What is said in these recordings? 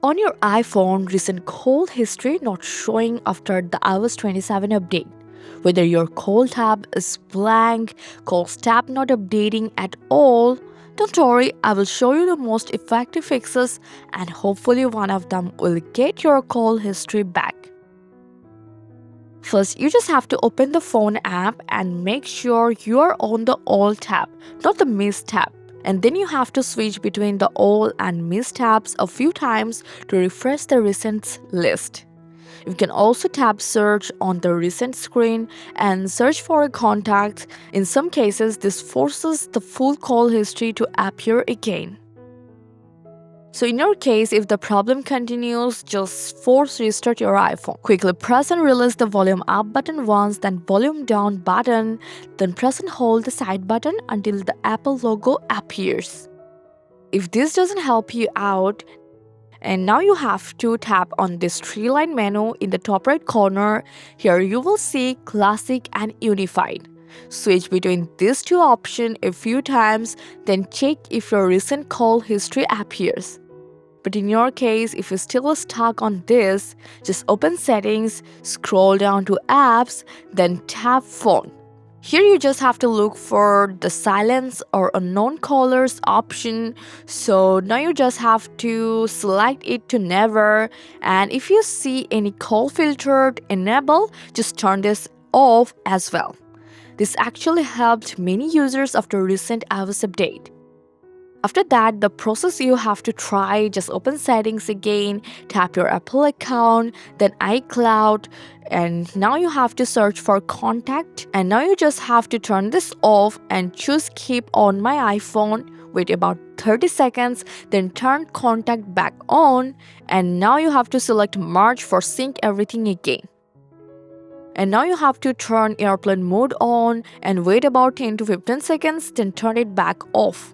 On your iPhone, recent call history not showing after the iOS 27 update. Whether your call tab is blank, calls tab not updating at all, don't worry, I will show you the most effective fixes and hopefully one of them will get your call history back. First, you just have to open the phone app and make sure you are on the All tab, not the Miss tab. And then you have to switch between the All and Miss tabs a few times to refresh the recent list. You can also tap Search on the recent screen and search for a contact. In some cases, this forces the full call history to appear again. So in your case, if the problem continues, just force restart your iPhone. Quickly press and release the volume up button once, then volume down button, then press and hold the side button until the Apple logo appears. If this doesn't help you out, and now you have to tap on this three-line menu in the top right corner. Here you will see Classic and Unified. Switch between these two options a few times, then check if your recent call history appears. But in your case, if you're still stuck on this, just open Settings, scroll down to Apps, then tap Phone. Here you just have to look for the silence or unknown callers option. So now you just have to select it to never, and if you see any call filtered enable, just turn this off as well. This actually helped many users after recent iOS update. After that, the process you have to try, just open Settings again, tap your Apple account, then iCloud, and now you have to search for Contact, and now you just have to turn this off and choose Keep on my iPhone. Wait about 30 seconds, then turn Contact back on, and now you have to select Merge for sync everything again. And now you have to turn airplane mode on and wait about 10 to 15 seconds, then turn it back off.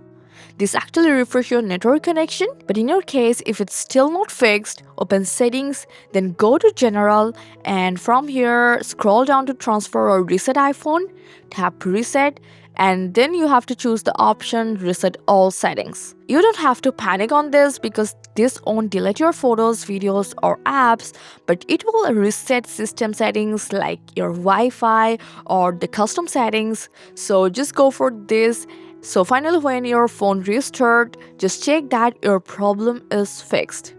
This actually refreshes your network connection, but in your case, if it's still not fixed, open Settings, then go to General, and from here, scroll down to Transfer or Reset iPhone, tap Reset, and then you have to choose the option Reset All Settings. You don't have to panic on this because this won't delete your photos, videos, or apps, but it will reset system settings like your Wi-Fi or the custom settings, so just go for this. So finally, when your phone restarts, just check that your problem is fixed.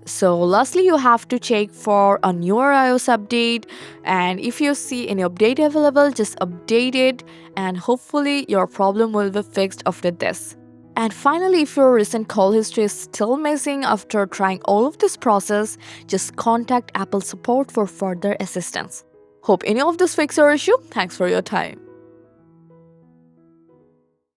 So lastly, you have to check for a newer iOS update, and if you see any update available, just update it, and hopefully your problem will be fixed after this. And finally, if your recent call history is still missing after trying all of this process, just contact Apple support for further assistance. Hope any of this fixes your issue. Thanks for your time.